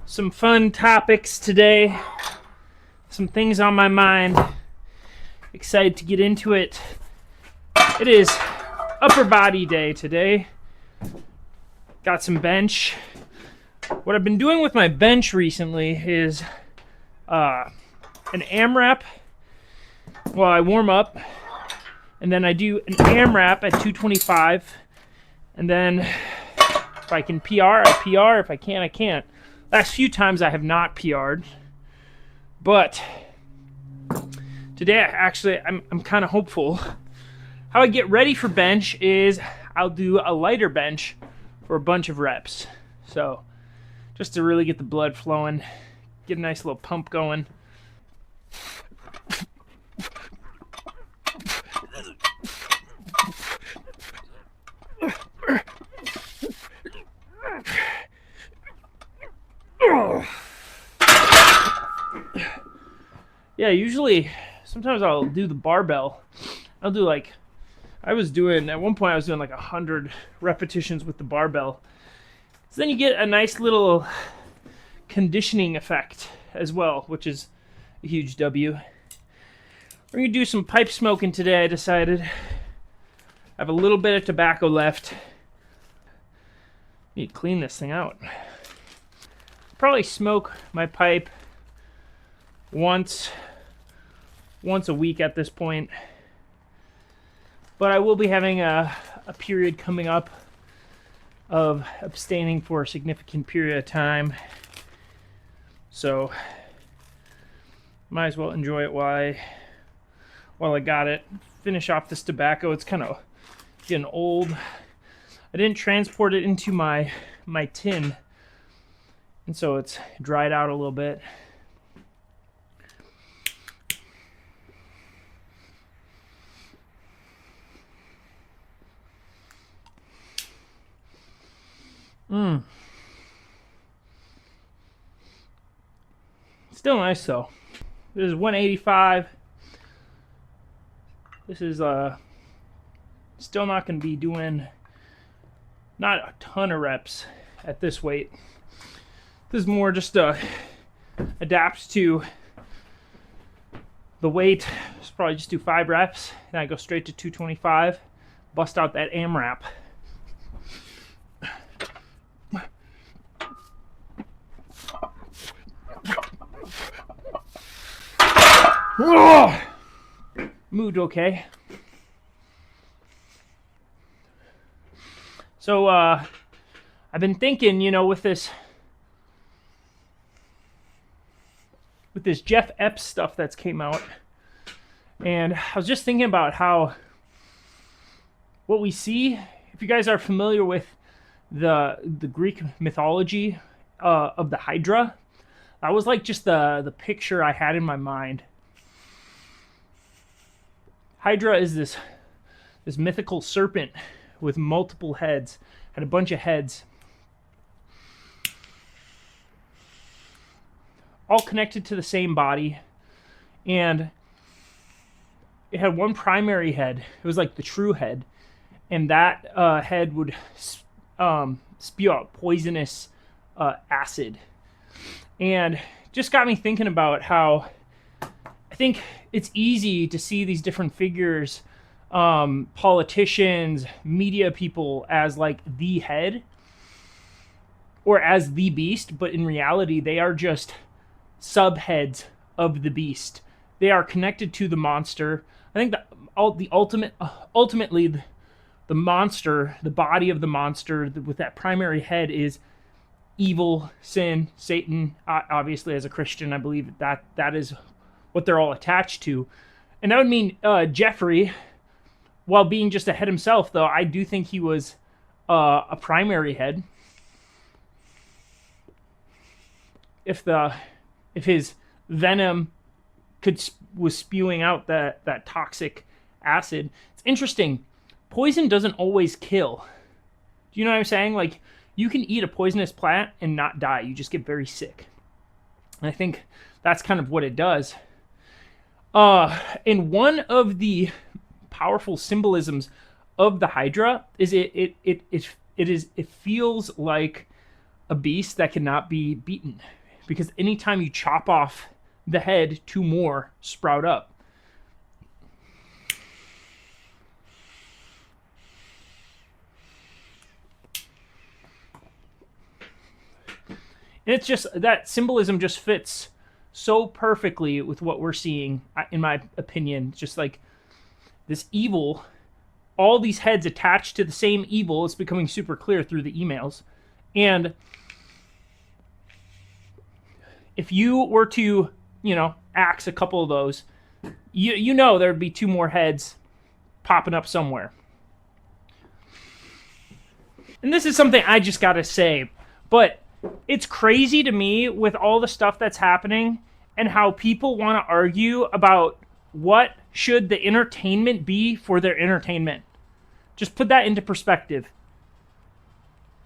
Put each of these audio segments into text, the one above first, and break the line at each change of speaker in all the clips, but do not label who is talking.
Some fun topics today. Some things on my mind. Excited to get into it. It is upper body day today. Got some bench. What I've been doing with my bench recently is an AMRAP. Well, I warm up, and then I do an AMRAP at 225, and then if I can PR, I PR. If I can't, I can't. Last few times I have not PR'd, but today I'm kind of hopeful. How I get ready for bench is I'll do a lighter bench for a bunch of reps. So just to really get the blood flowing, get a nice little pump going. Yeah, usually, sometimes I'll do the barbell. I'll do at one point I was doing like 100 repetitions with the barbell. So then you get a nice little conditioning effect as well, which is a huge W. We're gonna do some pipe smoking today, I decided. I have a little bit of tobacco left. Need to clean this thing out. Probably smoke my pipe once a week at this point, but I will be having a period coming up of abstaining for a significant period of time, so might as well enjoy it while I got it. Finish off this tobacco. It's kind of getting old. I didn't transport it into my tin, and so it's dried out a little bit. Still nice though. This is 185. This is still not going to be doing not a ton of reps at this weight. This is more just adapt to the weight. Just probably just do 5 reps, and I go straight to 225. Bust out that AMRAP. Moved okay. So I've been thinking, with this Jeff Epps stuff that's came out, and I was just thinking about how what we see, if you guys are familiar with the Greek mythology of the Hydra, that was like just the picture I had in my mind. Hydra is this mythical serpent with multiple heads, had a bunch of heads, all connected to the same body, and it had one primary head. It was like the true head, and that head would spew out poisonous acid, and just got me thinking about how I think it's easy to see these different figures, politicians, media people, as like the head or as the beast, but in reality they are just subheads of the beast. They are connected to the monster. I think ultimately the monster, the body of the monster with that primary head is evil, sin, Satan. Obviously, as a Christian, I believe that is what they're all attached to. And that would mean Jeffrey, while being just a head himself, though, I do think he was a primary head. If his venom was spewing out that toxic acid. It's interesting. Poison doesn't always kill. Do you know what I'm saying? Like, you can eat a poisonous plant and not die. You just get very sick. And I think that's kind of what it does. And one of the powerful symbolisms of the Hydra is it feels like a beast that cannot be beaten, because anytime you chop off the head, 2 more sprout up. And it's just that symbolism just fits so perfectly with what we're seeing, in my opinion. Just like this evil, all these heads attached to the same evil. It's becoming super clear through the emails. And if you were to, axe a couple of those, you know there'd be 2 more heads popping up somewhere. And this is something I just gotta say, but it's crazy to me with all the stuff that's happening and how people want to argue about what should the entertainment be for their entertainment. Just put that into perspective.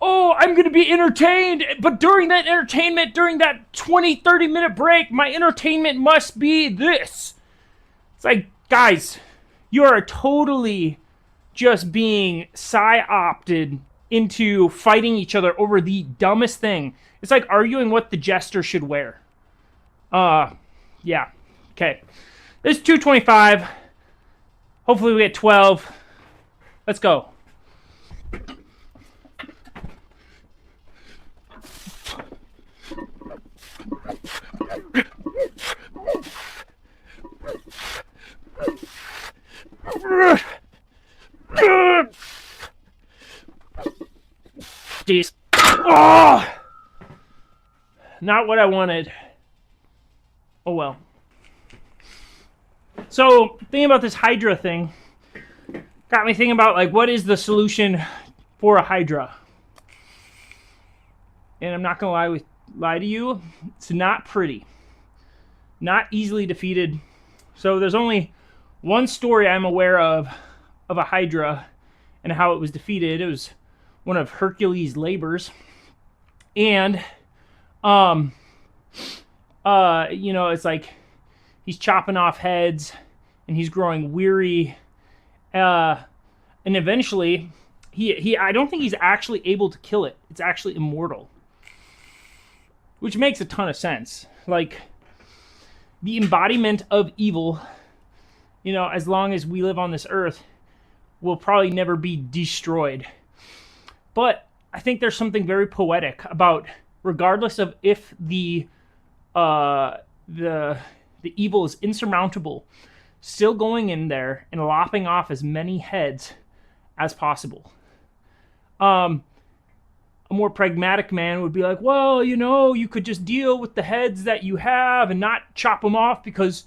Oh, I'm going to be entertained, but during that entertainment, during that 20, 30-minute break, my entertainment must be this. It's like, guys, you are totally just being psyopted into fighting each other over the dumbest thing. It's like arguing what the jester should wear. Yeah. Okay. This is 225. Hopefully we get 12. Let's go. Jeez. Oh! Not what I wanted. Oh well. So, thinking about this Hydra thing got me thinking about, like, what is the solution for a Hydra? And I'm not going to lie to you, it's not pretty. Not easily defeated. So there's only one story I'm aware of a Hydra and how it was defeated. It was one of Hercules' labors. And, it's like he's chopping off heads and he's growing weary. And eventually, I don't think he's actually able to kill it. It's actually immortal. Which makes a ton of sense. Like, the embodiment of evil, as long as we live on this earth, will probably never be destroyed. But I think there's something very poetic about, regardless of if the evil is insurmountable, still going in there and lopping off as many heads as possible. A more pragmatic man would be like, well, you could just deal with the heads that you have and not chop them off because,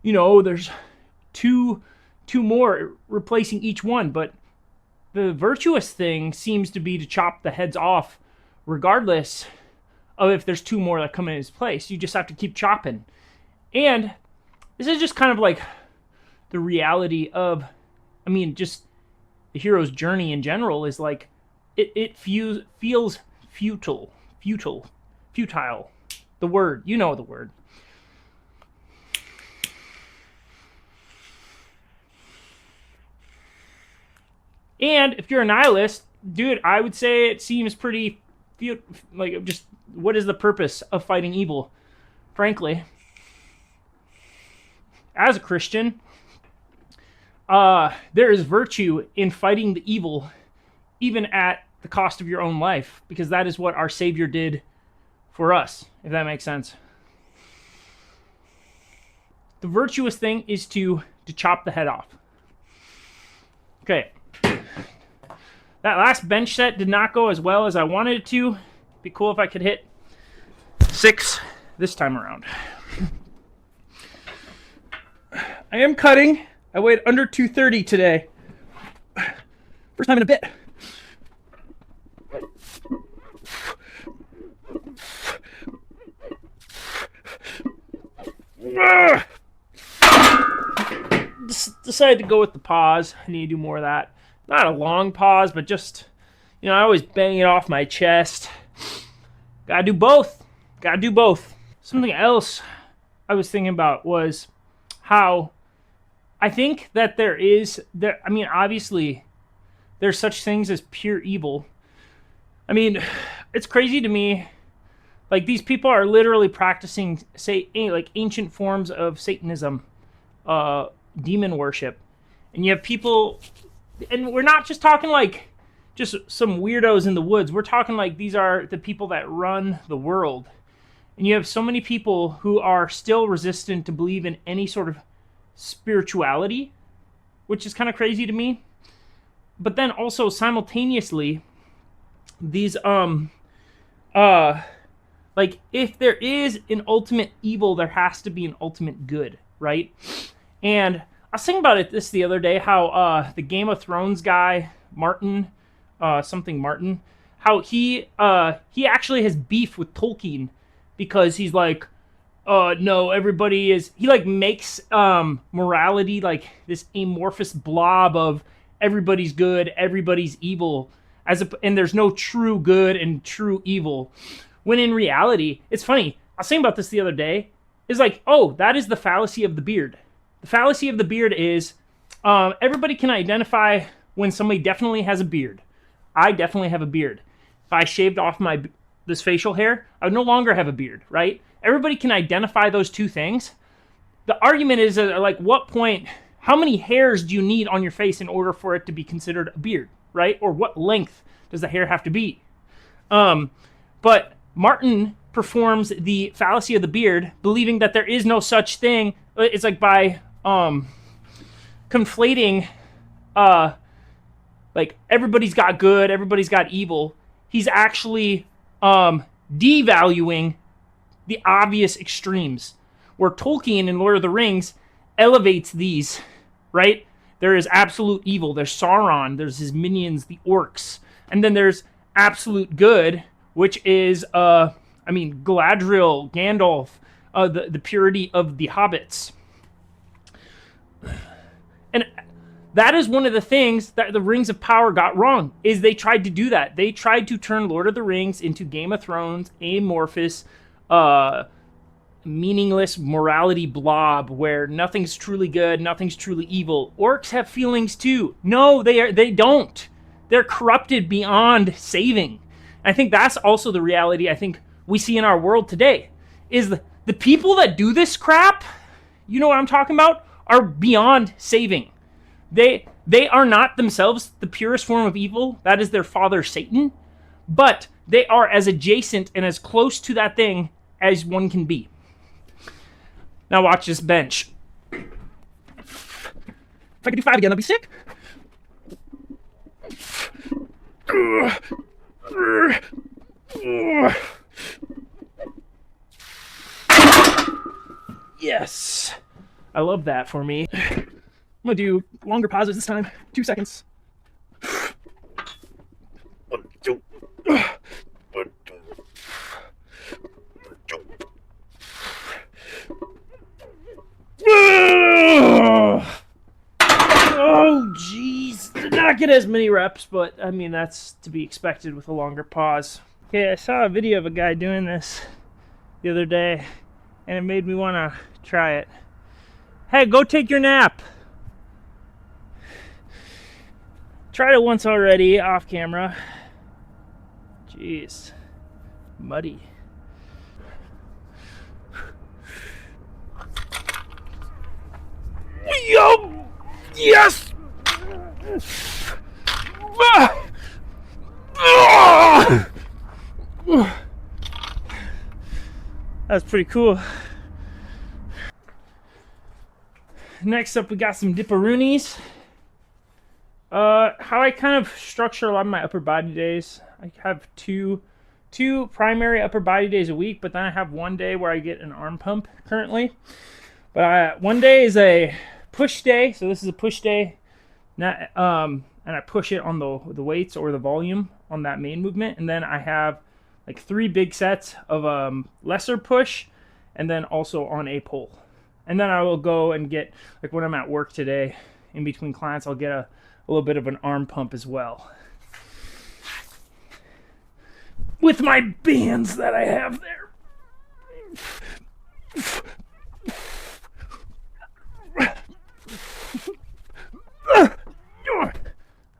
there's two more replacing each one. But the virtuous thing seems to be to chop the heads off regardless of if there's 2 more that come in his place. You just have to keep chopping. And this is just kind of like the reality of, just the hero's journey in general is like, it feels futile. The word, the word. And if you're a nihilist, dude, I would say it seems pretty, like, just, what is the purpose of fighting evil? Frankly, as a Christian, there is virtue in fighting the evil, even at the cost of your own life, because that is what our Savior did for us, if that makes sense. The virtuous thing is to chop the head off. Okay. That last bench set did not go as well as I wanted it to. Be cool if I could hit 6 this time around. I am cutting. I weighed under 230 today. First time in a bit. Decided to go with the pause. I need to do more of that. Not a long pause, but just, I always bang it off my chest. Gotta do both. Something else I was thinking about was how I think that obviously there's such things as pure evil. it's crazy to me. Like, these people are literally practicing, like ancient forms of Satanism, demon worship. And you have people, and we're not just talking like just some weirdos in the woods. We're talking like these are the people that run the world. And you have so many people who are still resistant to believe in any sort of spirituality, which is kind of crazy to me. But then also simultaneously, these like, if there is an ultimate evil, there has to be an ultimate good, right? And I was thinking about it the other day, how the Game of Thrones guy, Martin, how he actually has beef with Tolkien because he's like, no, everybody is, he like makes morality like this amorphous blob of everybody's good, everybody's evil, and there's no true good and true evil. When in reality, it's funny, I was thinking about this the other day, is like, oh, that is the fallacy of the beard. The fallacy of the beard is everybody can identify when somebody definitely has a beard. I definitely have a beard. If I shaved off this facial hair, I would no longer have a beard, right? Everybody can identify those two things. The argument is like, what point, how many hairs do you need on your face in order for it to be considered a beard, right? Or what length does the hair have to be? But Martin performs the fallacy of the beard, believing that there is no such thing. It's like by conflating, like everybody's got good, everybody's got evil. He's actually devaluing the obvious extremes, where Tolkien in Lord of the Rings elevates these, right? There is absolute evil. There's Sauron. There's his minions, the orcs. And then there's absolute good, which is, Galadriel, Gandalf, the purity of the hobbits. And that is one of the things that the Rings of Power got wrong, is they tried to do that. They tried to turn Lord of the Rings into Game of Thrones, amorphous, meaningless morality blob where nothing's truly good, nothing's truly evil. Orcs have feelings too. No, they don't. They're corrupted beyond saving. I think that's also the reality I think we see in our world today, is the people that do this crap, you know what I'm talking about, are beyond saving. They are not themselves the purest form of evil. That is their father, Satan. But they are as adjacent and as close to that thing as one can be. Now watch this bench. If I could do 5 again, I'd be sick. Yes. I love that for me. I'm gonna do longer pauses this time. 2 seconds. 1, 2. 1, 2. Oh, jeez. Did not get as many reps, but I mean, that's to be expected with a longer pause. Okay, I saw a video of a guy doing this the other day, and it made me want to try it. Hey, go take your nap. Tried it once already, off camera. Jeez. Muddy. Yo! Yes! That's pretty cool. Next up, we got some dipperoonies. How I kind of structure a lot of my upper body days. I have two primary upper body days a week, but then I have one day where I get an arm pump currently. But one day is a push day, so this is a push day, and I push it on the weights or the volume on that main movement, and then I have like 3 big sets of lesser push, and then also on a pull. And then I will go and get, like when I'm at work today, in between clients, I'll get a little bit of an arm pump as well. With my bands that I have there.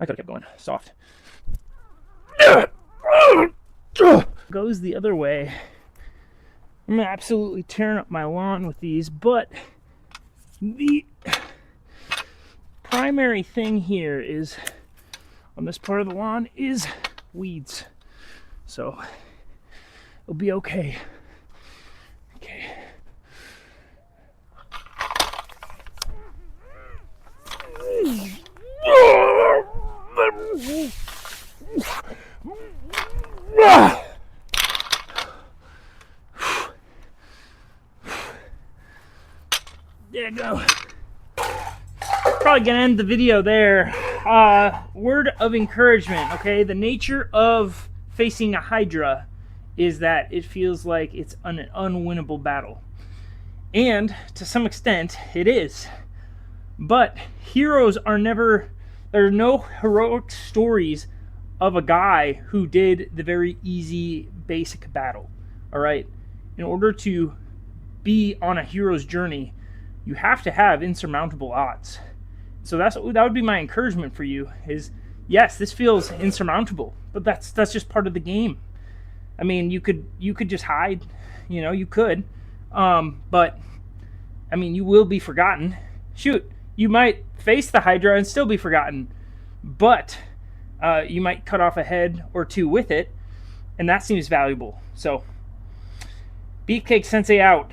I could have kept going. Soft. goes the other way. I'm absolutely tearing up my lawn with these, but the primary thing here is, on this part of the lawn, is weeds. So it'll be okay. Okay. There you go. Probably gonna end the video there. Word of encouragement, okay? The nature of facing a Hydra is that it feels like it's an unwinnable battle. And to some extent, it is. But heroes are never... There are no heroic stories of a guy who did the very easy, basic battle. Alright? In order to be on a hero's journey, you have to have insurmountable odds. So that would be my encouragement for you, is yes, this feels insurmountable, but that's just part of the game. I mean, you could just hide, you could, but I mean, you will be forgotten. Shoot, you might face the Hydra and still be forgotten, but you might cut off a head or two with it, and that seems valuable. So, Beefcake Sensei out.